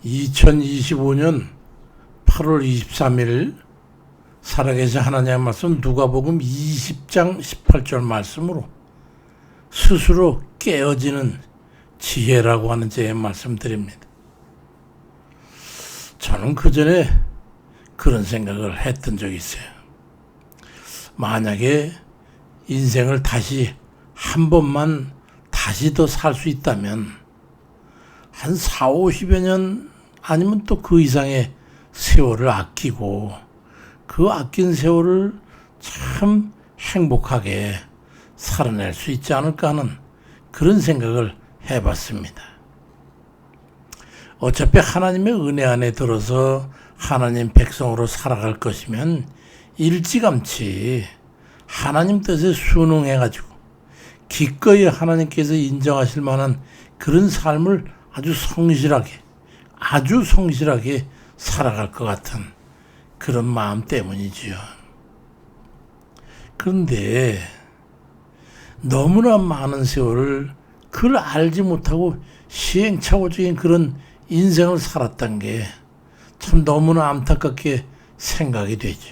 2025년 8월 23일 살아계신 하나님의 말씀 누가복음 20장 18절 말씀으로 스스로 깨어지는 지혜라고 하는 제 말씀드립니다. 저는 그전에 그런 생각을 했던 적이 있어요. 만약에 인생을 다시 한 번만 다시 더 살 수 있다면 한 4, 50여 년 아니면 또 그 이상의 세월을 아끼고 그 아낀 세월을 참 행복하게 살아낼 수 있지 않을까 하는 그런 생각을 해봤습니다. 어차피 하나님의 은혜 안에 들어서 하나님 백성으로 살아갈 것이면 일찌감치 하나님 뜻에 순응해가지고 기꺼이 하나님께서 인정하실 만한 그런 삶을 아주 성실하게 살아갈 것 같은 그런 마음 때문이지요. 그런데 너무나 많은 세월을 그걸 알지 못하고 시행착오적인 그런 인생을 살았던 게 참 너무나 안타깝게 생각이 되죠.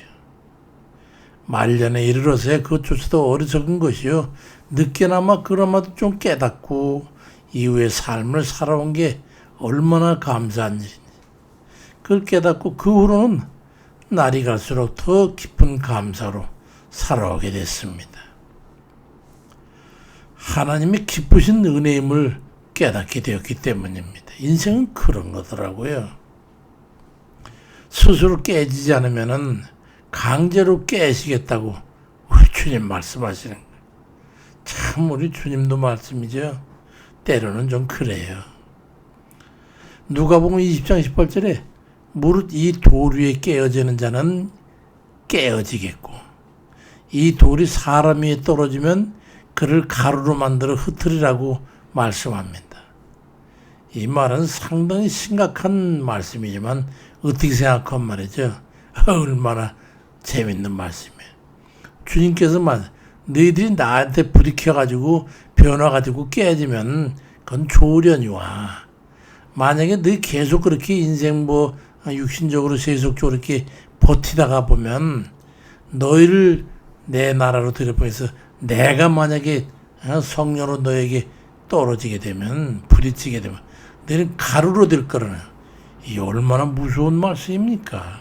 말년에 이르러서 그것조차도 어리석은 것이요. 늦게나마 그나마도 좀 깨닫고 이후의 삶을 살아온 게 얼마나 감사한 일인지. 그걸 깨닫고 그 후로는 날이 갈수록 더 깊은 감사로 살아오게 됐습니다. 하나님의 기쁘신 은혜임을 깨닫게 되었기 때문입니다. 인생은 그런 거더라고요. 스스로 깨지지 않으면은 강제로 깨시겠다고 우리 주님 말씀하시는 거예요. 참 우리 주님도 말씀이죠. 때로는 좀 그래요. 누가복음 20장 18절에 무릇 이 돌 위에 깨어지는 자는 깨어지겠고 이 돌이 사람 위에 떨어지면 그를 가루로 만들어 흩으리라고 말씀합니다. 이 말은 상당히 심각한 말씀이지만 어떻게 생각하면 말이죠. 얼마나 재밌는 말씀이에요. 주님께서 너희들이 나한테 부딪혀가지고 변화가지고 깨지면 그건 조련이와 만약에 너희 계속 그렇게 인생 육신적으로 세속적으로 이렇게 버티다가 보면 너희를 내 나라로 들여보내서 내가 만약에 성령으로 너에게 떨어지게 되면 부딪히게 되면 너희는 가루로 될 거라는 이 얼마나 무서운 말씀입니까?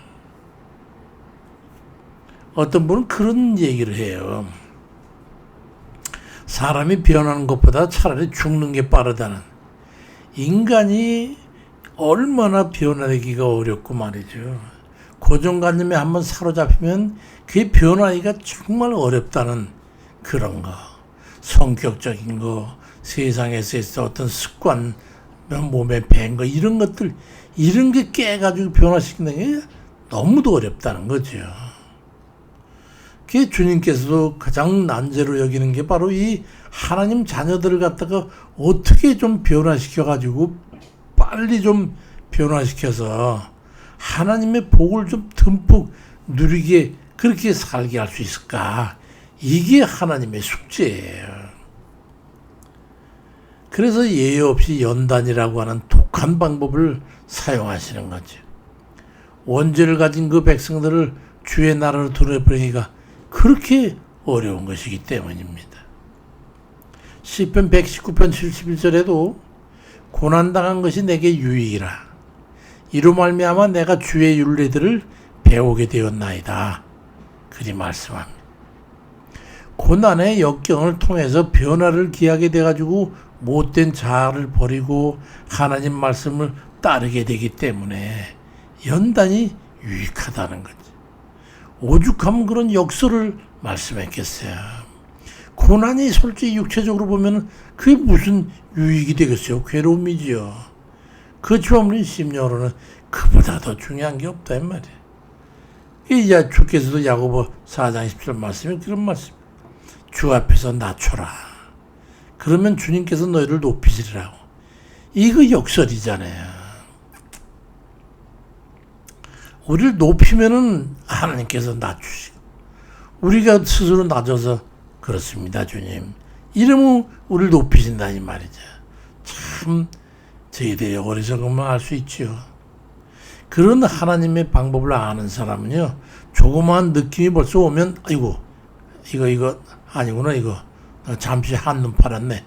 어떤 분은 그런 얘기를 해요. 사람이 변하는 것보다 차라리 죽는 게 빠르다는. 인간이 얼마나 변화되기가 어렵고 말이죠. 고정관념에 한번 사로잡히면 그게 변하기가 정말 어렵다는 그런 거. 성격적인 거, 세상에서 있어 어떤 습관, 몸에 밴 거, 이런 것들, 이런 게 깨가지고 변화시킨다는 게 너무도 어렵다는 거죠. 그게 주님께서도 가장 난제로 여기는 게 바로 이 하나님 자녀들을 갖다가 어떻게 좀 변화시켜가지고 빨리 좀 변화시켜서 하나님의 복을 좀 듬뿍 누리게 그렇게 살게 할 수 있을까? 이게 하나님의 숙제예요. 그래서 예외 없이 연단이라고 하는 독한 방법을 사용하시는 거죠. 원죄를 가진 그 백성들을 주의 나라로 들여보내기가 그렇게 어려운 것이기 때문입니다. 시편 119편 71절에도 고난당한 것이 내게 유익이라. 이로 말미암아 내가 주의 율례들을 배우게 되었나이다. 그리 말씀합니다. 고난의 역경을 통해서 변화를 기하게 돼가지고 못된 자아를 버리고 하나님 말씀을 따르게 되기 때문에 연단이 유익하다는 거지. 오죽하면 그런 역설을 말씀했겠어요. 고난이 솔직히 육체적으로 보면 그게 무슨 유익이 되겠어요? 괴로움이지요. 그렇지만 우리 심령으로는 그보다 더 중요한 게 없다 이 말이에요. 이제 주께서도 야고보 4장 10절 말씀에 그런 말씀. 주 앞에서 낮춰라. 그러면 주님께서 너희를 높이시리라고. 이거 역설이잖아요. 우리를 높이면은 하나님께서 낮추시고 우리가 스스로 낮아서 그렇습니다 주님 이러면 우리를 높이신다니 말이죠. 참 저희들의 어리석음을 알 수 있죠. 그런 하나님의 방법을 아는 사람은요, 조그마한 느낌이 벌써 오면, 아이고, 이거 아니구나, 이거. 나 잠시 한눈 팔았네.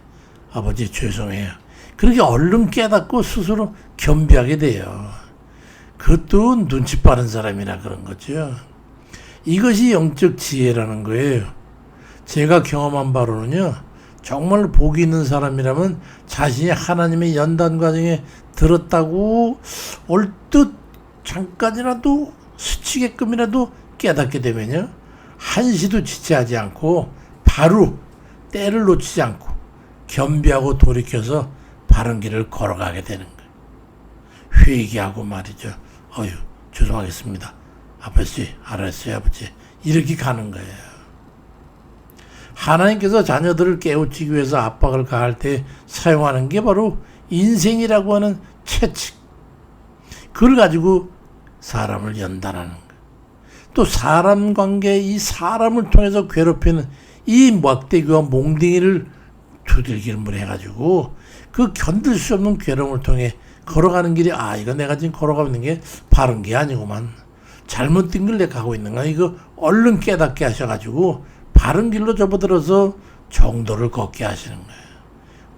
아버지, 죄송해요. 그렇게 얼른 깨닫고 스스로 겸비하게 돼요. 그것도 눈치 빠른 사람이라 그런 거죠. 이것이 영적 지혜라는 거예요. 제가 경험한 바로는요, 정말 복이 있는 사람이라면 자신이 하나님의 연단 과정에 들었다고 얼뜻 잠깐이라도 스치게끔이라도 깨닫게 되면요, 한시도 지체하지 않고 바로 때를 놓치지 않고 겸비하고 돌이켜서 바른 길을 걸어가게 되는 거예요. 회개하고 말이죠. 죄송하겠습니다. 아버지, 알았어요, 아버지. 이렇게 가는 거예요. 하나님께서 자녀들을 깨우치기 위해서 압박을 가할 때 사용하는 게 바로 인생이라고 하는 채찍. 그걸 가지고 사람을 연단하는 거예요. 또 사람 관계, 이 사람을 통해서 괴롭히는 이 막대기와 몽둥이를 두들기름을 해가지고 그 견딜 수 없는 괴로움을 통해 걸어가는 길이, 이거 내가 지금 걸어가고 있는 게 바른 게 아니구만. 잘못된 길 내가 가고 있는 거야. 이거 얼른 깨닫게 하셔가지고 바른 길로 접어들어서 정도를 걷게 하시는 거예요.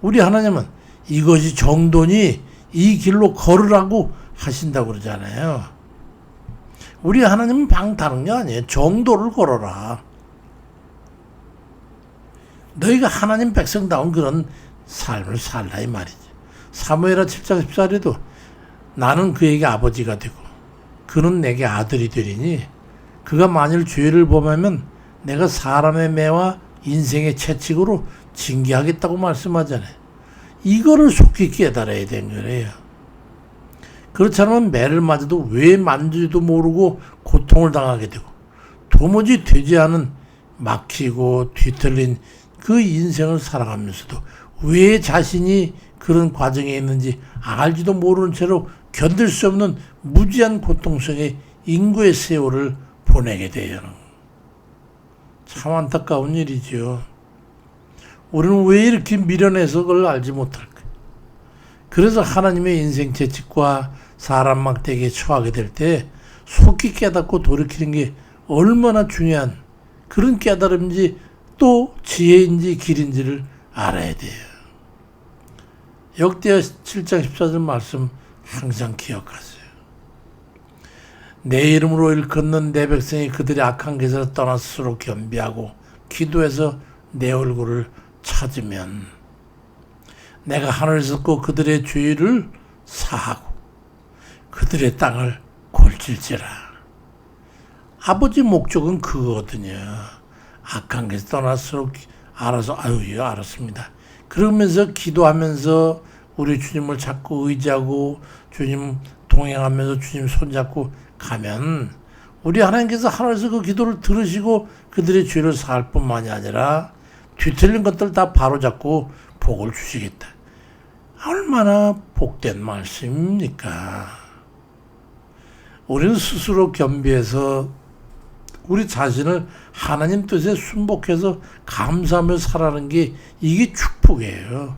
우리 하나님은 이것이 정도니 이 길로 걸으라고 하신다고 그러잖아요. 우리 하나님은 다른 게 아니에요. 정도를 걸어라. 너희가 하나님 백성다운 그런 삶을 살라 이 말이지. 사무엘하 7장 14절에도 나는 그에게 아버지가 되고 그는 내게 아들이 되리니 그가 만일 죄를 범하면 내가 사람의 매와 인생의 채찍으로 징계하겠다고 말씀하잖아요. 이거를 속히 깨달아야 되는 거예요. 그렇지 않으면 매를 맞아도 왜 만지도 모르고 고통을 당하게 되고 도무지 되지 않은 막히고 뒤틀린 그 인생을 살아가면서도 왜 자신이 그런 과정에 있는지 알지도 모르는 채로 견딜 수 없는 무지한 고통 속에 인구의 세월을 보내게 돼요. 참 안타까운 일이죠. 우리는 왜 이렇게 미련해서 그걸 알지 못할까? 그래서 하나님의 인생 채찍과 사람 막대기에 처하게 될 때 속히 깨닫고 돌이키는 게 얼마나 중요한 그런 깨달음인지 또 지혜인지 길인지를 알아야 돼요. 역대하 7장 14절 말씀 항상 기억하세요. 내 이름으로 일컫는 내 백성이 그들의 악한 길에서 떠나 스스로 겸비하고 기도해서 내 얼굴을 찾으면 내가 하늘에서 꼭 그들의 죄를 사하고 그들의 땅을 골질지라. 아버지 목적은 그거거든요. 악한 길에서 떠나 스스로 알아서 알았습니다. 그러면서 기도하면서 우리 주님을 찾고 의지하고 주님 동행하면서 주님 손잡고 가면 우리 하나님께서 하늘에서 그 기도를 들으시고 그들의 죄를 사할 뿐만이 아니라 뒤틀린 것들 다 바로잡고 복을 주시겠다. 얼마나 복된 말씀입니까? 우리는 스스로 겸비해서 우리 자신을 하나님 뜻에 순복해서 감사하며 살아가는 게 이게 축복이에요.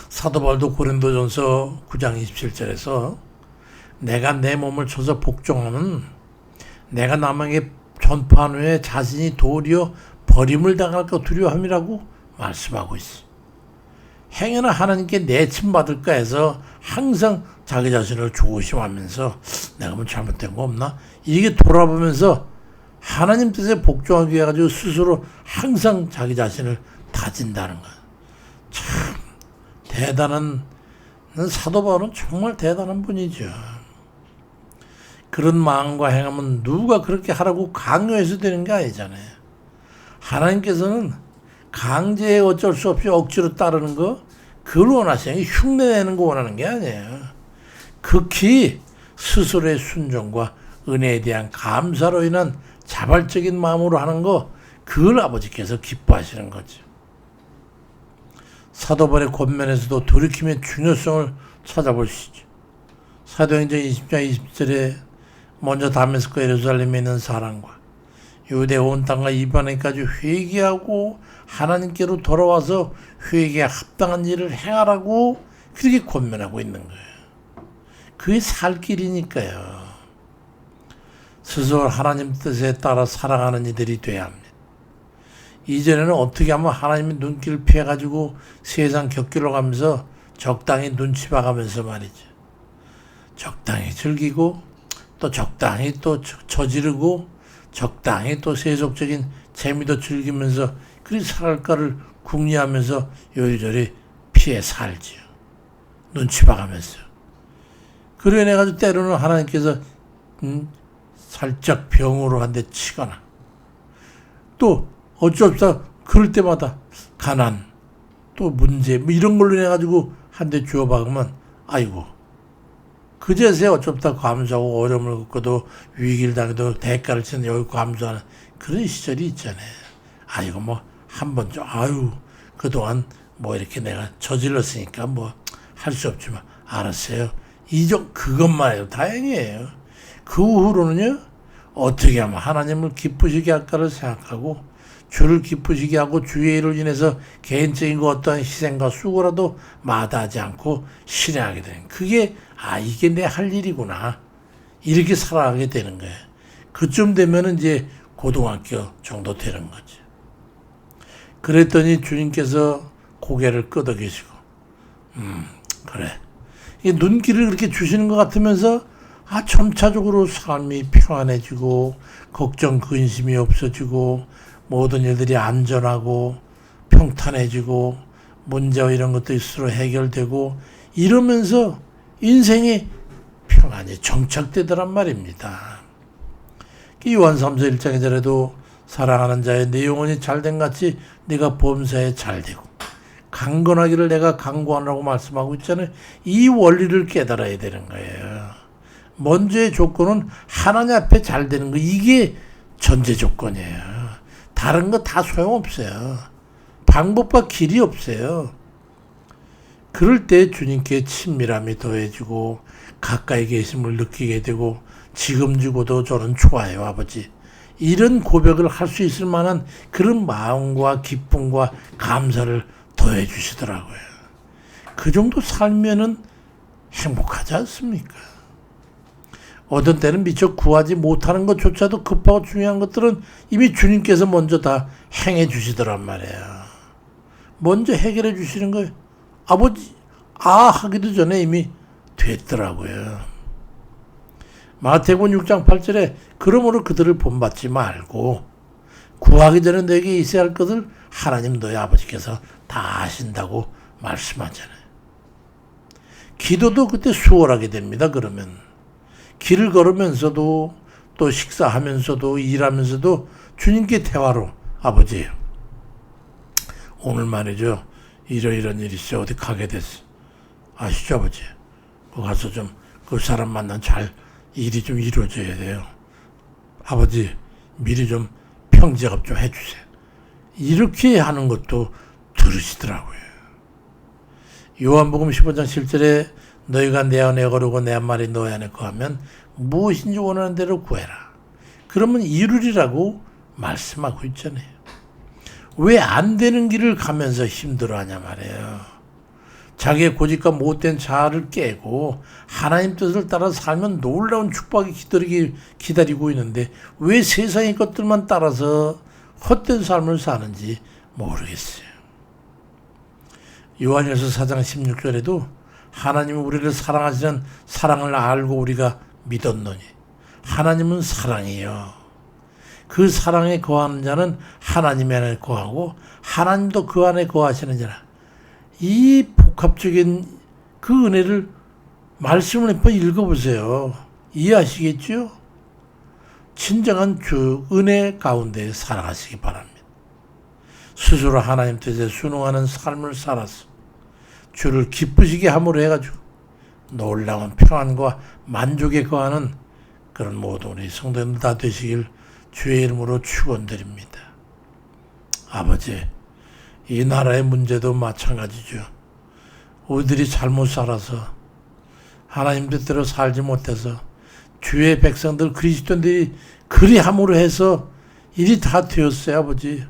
사도 바울도 고린도전서 9장 27절에서 내가 내 몸을 쳐서 복종하면 내가 남에게 전파한 후에 자신이 도리어 버림을 당할까 두려워함이라고 말씀하고 있어. 행여나 하나님께 내침받을까 해서 항상 자기 자신을 조심하면서 내가 뭐 잘못된 거 없나? 이게 돌아보면서 하나님 뜻에 복종하기 위해 가지고 스스로 항상 자기 자신을 다진다는 거야. 참 대단한 사도 바울은 정말 대단한 분이죠. 그런 마음과 행하면 누가 그렇게 하라고 강요해서 되는 게 아니잖아요. 하나님께서는 강제에 어쩔 수 없이 억지로 따르는 거 그걸 원하시는 게 흉내내는 거 원하는 게 아니에요. 극히 스스로의 순종과 은혜에 대한 감사로 인한 자발적인 마음으로 하는 거 그걸 아버지께서 기뻐하시는 거죠. 사도벌의 권면에서도 돌이킴의 중요성을 찾아보시죠. 사도행전 20장 20절에 먼저 다메스코 예루살렘에 있는 사람과 유대 온 땅과 이방인까지 회개하고 하나님께로 돌아와서 회개에 합당한 일을 행하라고 그렇게 권면하고 있는 거예요. 그게 살 길이니까요. 스스로 하나님 뜻에 따라 살아가는 이들이 돼야 합니다. 이전에는 어떻게 하면 하나님의 눈길을 피해가지고 세상 곁길로 가면서 적당히 눈치 봐가면서 말이죠. 적당히 즐기고 또 적당히 또 저지르고 적당히 또 세속적인 재미도 즐기면서 그리 살아갈까를 궁리하면서 요리조리 피해 살지요. 눈치 봐가면서. 그래 내가지고 때로는 하나님께서 살짝 병으로 한 대 치거나 또 어쩔 수 없다 그럴 때마다 가난 또 문제 뭐 이런 걸로 해가지고 한 대 주워박으면 아이고 그제서야 어쩔 수 없다 감수하고 어려움을 겪어도 위기를 당해도 대가를 치는 여기 감수하는 그런 시절이 있잖아요. 아이고 뭐 한 번 좀 아유 그동안 뭐 이렇게 내가 저질렀으니까 뭐 할 수 없지만 알았어요. 그것만 해도 다행이에요. 그 후로는요 어떻게 하면 하나님을 기쁘시게 할까를 생각하고 주를 기쁘시게 하고 주의 일을 인해서 개인적인 어떠한 희생과 수고라도 마다하지 않고 실행하게 되는 그게 이게 내 할 일이구나 이렇게 살아가게 되는 거예요. 그쯤 되면은 이제 고등학교 정도 되는 거죠. 그랬더니 주님께서 고개를 끄덕이시고 그래 이 눈길을 그렇게 주시는 것 같으면서 점차적으로 삶이 평안해지고 걱정 근심이 없어지고 모든 일들이 안전하고 평탄해지고 문제와 이런 것들이 스스로 해결되고 이러면서 인생이 평안이 정착되더란 말입니다. 요한 3서 1장에 전에도 사랑하는 자의 내 영혼이 잘된 같이 네가 범사에 잘되고 강건하기를 내가 강구하라고 말씀하고 있잖아요. 이 원리를 깨달아야 되는 거예요. 먼저의 조건은 하나님 앞에 잘 되는 거 이게 전제 조건이에요. 다른 거 다 소용없어요. 방법과 길이 없어요. 그럴 때 주님께 친밀함이 더해지고 가까이 계심을 느끼게 되고 지금 주고도 저는 좋아요 아버지. 이런 고백을 할 수 있을 만한 그런 마음과 기쁨과 감사를 더해 주시더라고요. 그 정도 살면은 행복하지 않습니까? 어떤 때는 미처 구하지 못하는 것조차도 급하고 중요한 것들은 이미 주님께서 먼저 다 행해 주시더란 말이에요. 먼저 해결해 주시는 거예요. 아버지, 하기도 전에 이미 됐더라고요. 마태복음 6장 8절에 그러므로 그들을 본받지 말고 구하기 전에 너에게 있어야 할 것을 하나님 너희 아버지께서 다 아신다고 말씀하잖아요. 기도도 그때 수월하게 됩니다. 그러면 길을 걸으면서도 또 식사하면서도 일하면서도 주님께 대화로 아버지 오늘 말이죠. 이런 일이 있어 어디 가게 됐어. 아시죠 아버지? 거 가서 좀 그 사람 만나 잘 일이 좀 이루어져야 돼요. 아버지 미리 좀 평지갑 좀 해주세요. 이렇게 하는 것도 들으시더라고요. 요한복음 15장 7절에 너희가 내 안에 거르고 내 말이 너희 안에 거하면 무엇인지 원하는 대로 구해라. 그러면 이루리라고 말씀하고 있잖아요. 왜 안 되는 길을 가면서 힘들어하냐 말이에요. 자기의 고집과 못된 자아를 깨고 하나님 뜻을 따라 살면 놀라운 축복이 기다리고 있는데 왜 세상의 것들만 따라서 헛된 삶을 사는지 모르겠어요. 요한일서 4장 16절에도 하나님은 우리를 사랑하시는 사랑을 알고 우리가 믿었노니 하나님은 사랑이요. 그 사랑에 거하는 자는 하나님 안에 거하고 하나님도 그 안에 거하시는 자라. 이 복합적인 그 은혜를 말씀을 한번 읽어보세요. 이해하시겠죠? 진정한 주 은혜 가운데 살아가시기 바랍니다. 스스로 하나님 뜻에 순응하는 삶을 살아서 주를 기쁘시게 함으로 해가지고 놀라운 평안과 만족에 거하는 그런 모든 우리 성도님들 다 되시길 주의 이름으로 축원드립니다. 아버지, 이 나라의 문제도 마찬가지죠. 우리들이 잘못 살아서 하나님 뜻대로 살지 못해서 주의 백성들 그리스도인들이 그리 함으로 해서 일이 다 되었어요. 아버지,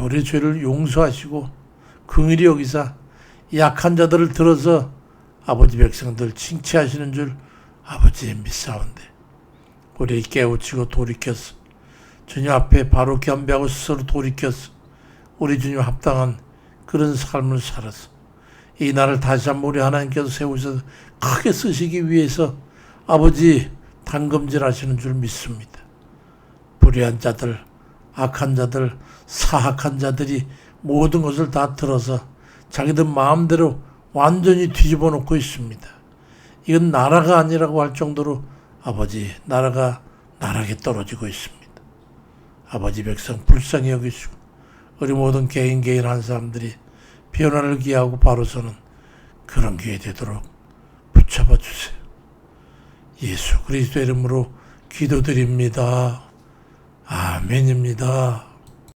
우리 죄를 용서하시고 긍휼히 여기사 약한 자들을 들어서 아버지 백성들 칭찬하시는 줄 아버지 믿사온데 우리 깨우치고 돌이켜서 주님 앞에 바로 겸비하고 스스로 돌이켜서 우리 주님 합당한 그런 삶을 살아서 이 날을 다시 한번 우리 하나님께서 세우셔서 크게 쓰시기 위해서 아버지 단검질하시는 줄 믿습니다. 불의한 자들, 악한 자들, 사악한 자들이 모든 것을 다 들어서 자기들 마음대로 완전히 뒤집어 놓고 있습니다. 이건 나라가 아니라고 할 정도로 아버지 나라가 나락에 떨어지고 있습니다. 아버지 백성 불쌍히 여기시고 우리 모든 개인 한 사람들이 변화를 기하고 바로 서는 그런 기회 되도록 붙잡아 주세요. 예수 그리스도 이름으로 기도드립니다. 아멘입니다.